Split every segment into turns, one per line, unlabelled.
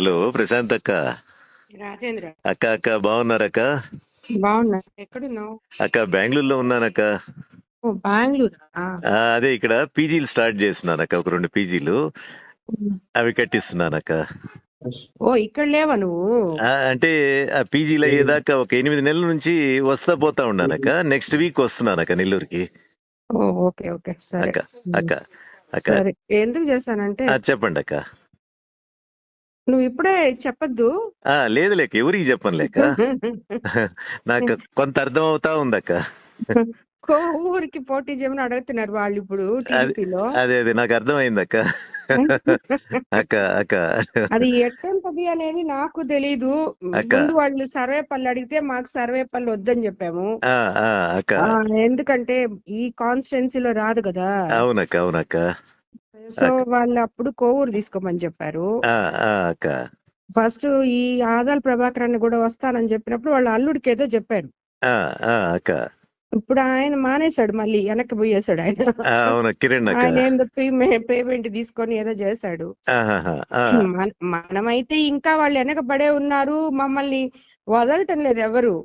Hello Prashanth అక్క.
రాజేంద్ర
అక్క బాగున్నారక్క?
బాగున్నా. ఎక్కడున్నావు?
అక్క బెంగళూరులో ఉన్నానక్క.
ఓ బెంగళూరు.
అదే ఇక్కడ పీజీలు స్టార్ట్ చేస్తున్నానక్క, ఒక 2 పీజీలు అవి కట్టిస్తున్నానక్క.
ఓ ఇక్కడ లేవా నువ్వు?
అంటే ఆ పీజీలు అయ్యేదాకా ఒక 8 నెలల నుంచి వస్తా పోతా ఉన్నానక్క. నెక్స్ట్ వీక్ వస్తున్నానక్క నెల్లూరుకి.
ఓ ఓకే ఓకే సరే.
అక్క అక్క అక్క
సరే, ఎందుకు చేశానంటే
చెప్పండి అక్క.
నువ్వు ఇప్పుడే చెప్పొద్దు.
లేదు లేక ఎవరికి చెప్పను లేక నాకు కొంత అర్థం అవుతా ఉందక్క.
ఊరికి పోటీ చేయమని అడుగుతున్నారు వాళ్ళు ఇప్పుడు
అదే
టీడీపీలో.
అదే నాకు అర్థమైంది అక్క. అక్క అక్క
అది ఎట్టంటది అనేది నాకు తెలీదు.
అక్క
ముందు వాళ్ళు సర్వేపల్లి అడిగితే మాకు సర్వేపల్లి వద్దని చెప్పాము.
అక్క
ఎందుకంటే ఈ కాన్స్టిట్యున్సీలో రాదు కదా.
అవునక్క అవునక్క.
సో వాళ్ళు అప్పుడు కోవూరు తీసుకోమని చెప్పారు.
అక్క
ఫస్ట్ ఈ ఆదాల ప్రభాకరాన్ని కూడా వస్తానని చెప్పినప్పుడు వాళ్ళ అల్లుడికి ఏదో చెప్పారు.
అక్క
ఇప్పుడు ఆయన మానేశాడు, మళ్ళీ వెనక్కి పోయేశాడు ఆయన.
అవును కిరణ్ అక్క.
ఆయన ఏందో పేమెంట్ తీసుకొని ఏదో చేశాడు. మనమైతే ఇంకా వాళ్ళు వెనకబడే ఉన్నారు, మమ్మల్ని వదలటం లేదు ఎవరు.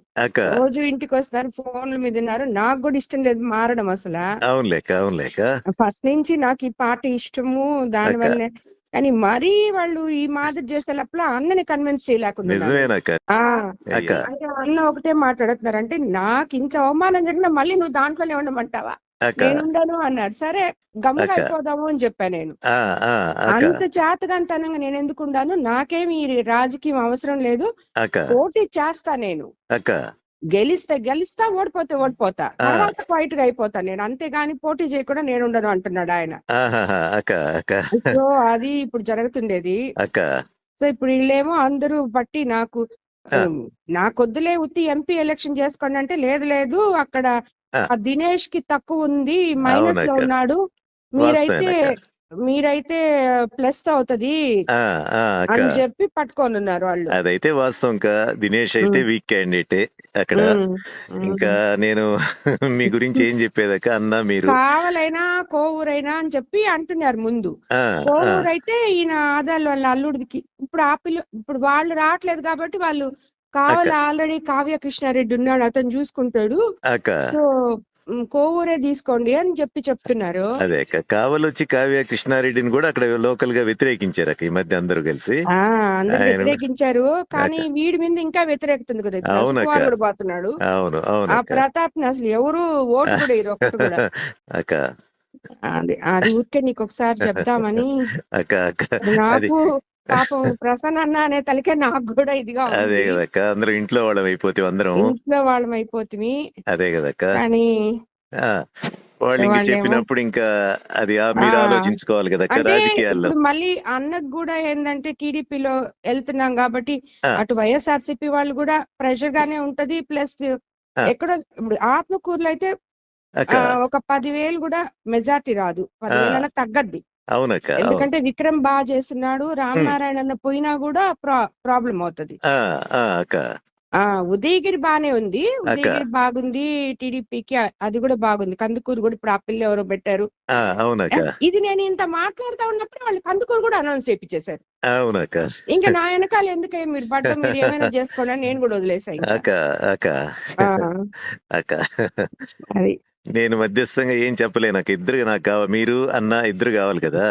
రోజు ఇంటికి వస్తున్నారు, ఫోన్ల మీద ఉన్నారు. నాకు కూడా ఇష్టం లేదు మారడం అసలు.
అవునులేక
ఫస్ట్ నుంచి నాకు ఈ పార్టీ ఇష్టము, దాని వల్లే. కానీ మరీ వాళ్ళు ఈ మాదిరి చేసే లోపల అన్నని కన్విన్స్ చేయలేకుండా అన్న ఒకటే మాట్లాడుతున్నారు. అంటే నాకు ఇంత అవమానం జరిగినా మళ్ళీ నువ్వు దాంట్లోనే ఉండమంటావా? నేను ఉండను అన్నారు. సరే గమ్ముగా అయిపోదాము అని చెప్పా నేను. అంత చేతగాంతనంగా నేను ఎందుకు ఉండాను? నాకేమి ఈ రాజకీయం అవసరం లేదు, పోటీ చేస్తా నేను. గెలిస్తా, ఓడిపోతే ఓడిపోతా, తర్వాత క్వైట్ గా అయిపోతా నేను, అంతేగాని పోటీ చేయకుండా నేను ఉండను అంటున్నాడు ఆయన. సో అది ఇప్పుడు జరుగుతుండేది. సో ఇప్పుడు వీళ్ళేమో అందరూ బట్టి నాకొద్దులే ఉత్తి ఎంపీ ఎలక్షన్ చేసుకోండి అంటే, లేదు అక్కడ దినేష్ కి తక్కువ ఉంది, మైనస్ లో ఉన్నాడు, మీరైతే ప్లస్ అవుతది అని చెప్పి పట్టుకొని ఉన్నారు వాళ్ళు.
అదైతే వాస్తవం. దినేష్ అయితే వీక్ క్యాండిడేట్ అక్కడ. ఇంకా నేను మీ గురించి ఏం చెప్పేదక్క, అన్నా మీరు
కావాలైనా కోవూరైనా అని చెప్పి అంటున్నారు ముందు. కోవూరు అయితే ఈయన ఆదాలు వాళ్ళ అల్లుడికి ఇప్పుడు వాళ్ళు రావట్లేదు కాబట్టి వాళ్ళు కావాలి, ఆల్రెడీ కావ్య కృష్ణారెడ్డి ఉన్నాడు, అతను చూసుకుంటాడు, సో కోవూరే తీసుకోండి అని చెప్తున్నారు.
అదే కావలొచ్చి కావ్య కృష్ణారెడ్డిని కూడా అక్కడ లోకల్ గా వ్యతిరేకించారు ఈ మధ్య అందరూ కలిసి.
అందరు వ్యతిరేకించారు, కానీ వీడి మీద ఇంకా వ్యతిరేకుతుంది కదా. ఇప్పుడు పోతున్నాడు. ఆ ప్రతాప్ ని అసలు ఎవరు ఓటు కూడా ఇరు ఒక్కటి కూడా. అది ఊరికే నీకు ఒకసారి చెప్తామని. నాకు పాపం ప్రసన్న అన్న అనే తలకే నాకు కూడా ఇదిగా ఉంది.
అదే కదక్క, అందరూ ఇంట్లో వాళ్ళం
అయిపోతుంది.
అదే కదక్క,
కానీ
వాళ్ళు చెప్పినప్పుడు ఇంకా అది మీరు ఆలోచించుకోవాలి కదా రాజకీయాల్లో.
మళ్ళీ అన్నకు కూడా ఏంటంటే టీడీపీలో వెళ్తున్నాం కాబట్టి అటు వైఎస్ఆర్సీపీ వాళ్ళు కూడా ప్రెషర్ గానే ఉంటది. ప్లస్ ఎక్కడో ఇప్పుడు ఆత్మకూరులో అయితే ఒక 10,000 కూడా మెజార్టీ రాదు, 10,000 తగ్గద్ది.
అవునక్క,
ఎందుకంటే విక్రమ్ బాగా చేస్తున్నాడు, రామనారాయణ పోయినా కూడా ప్రాబ్లం అవుతది. ఉదయగిరి బానే ఉంది, ఉదయగిరి బాగుంది టీడీపీకి, అది కూడా బాగుంది. కందుకూరు కూడా ఇప్పుడు ఆ పిల్ల ఎవరో పెట్టారు. ఇది నేను ఇంత మాట్లాడుతా ఉన్నప్పుడు వాళ్ళు కందుకూరు కూడా అనౌన్స్ చేయించేశారు. ఇంకా నా వెనకాల ఎందుకే మీరు పడ్డం, మీరు ఏమైనా చేసుకోండి అని నేను కూడా వదిలేసాను. అది
నేను మధ్యస్థంగా ఏం చెప్పలేను. నాకు మీరు అన్న ఇద్దరు కావాలి కదా.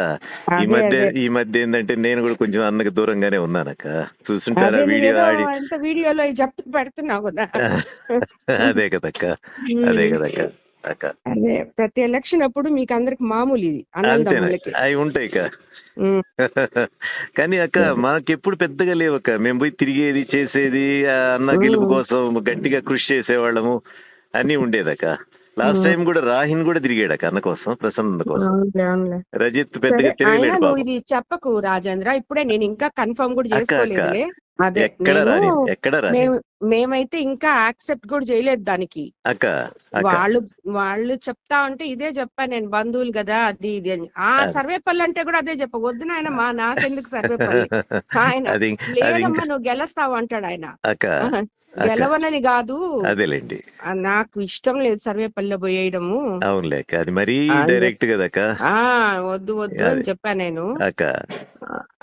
ఈ మధ్య ఏంటంటే నేను కూడా కొంచెం అన్నకు దూరంగానే ఉన్నానక్క. చూస్తుంటారా
వీడియోలో చెప్తూ పెడుతున్నావు కదా.
అదే కదక్క.
అదే ప్రతి ఎలక్షన్ అప్పుడు మీకు అందరికి మామూలు ఇది
అవి ఉంటాయి కానీ అక్క మాకెప్పుడు పెద్దగా లేవక్క. మేము పోయి తిరిగేది చేసేది, అన్న గెలుపు కోసం గట్టిగా కృషి చేసేవాళ్ళము అన్ని ఉండేదక్క. లాస్ట్ టైం కూడా రాహిన్ కూడా తిరిగాడు అన్న కోసం, ప్రసన్న కోసం. రజిత్ పెద్దగా తిరగలేడు.
ఇది చెప్పకు రాజేంద్ర, ఇప్పుడే నేను ఇంకా కన్ఫర్మ్ కూడా చేసుకోలేదు.
ఎక్కడ
మేమైతే ఇంకా యాక్సెప్ట్ కూడా చేయలేదు దానికి.
అక్క అక్క
వాళ్ళు చెప్తా ఉంటే ఇదే చెప్పా నేను, బంధువులు కదా అది ఇది అని. సర్వేపల్లి అంటే కూడా అదే చెప్ప, వద్దు నాయన నాకెందుకు సర్వేపల్లి. ఆయన
అది
లేదమ్మా నువ్వు గెలుస్తావు అంటాడు ఆయన.
అక్క
గెలవనని కాదు,
అదేలేండి,
నాకు ఇష్టం లేదు సర్వేపల్లిలో పోయేయడము.
అవునులేక అది మరీ డైరెక్ట్ కదక్క.
వద్దు వద్దు అని చెప్పా నేను
అక్క.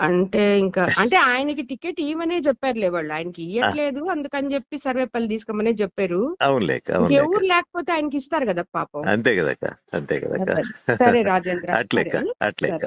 అంటే ఇంకా అంటే ఆయనకి టికెట్ ఇవ్వనే చెప్పారులే వాళ్ళు, ఆయనకి ఇవ్వట్లేదు అందుకని చెప్పి సర్వేపల్లి తీసుకోమనే చెప్పారు.
అవునులేక
ఎవరు లేకపోతే ఆయనకి ఇస్తారు కదా పాపం.
అంతే కదక్క, అంతే కదక్క.
సరే రాజేంద్ర,
అట్లేక.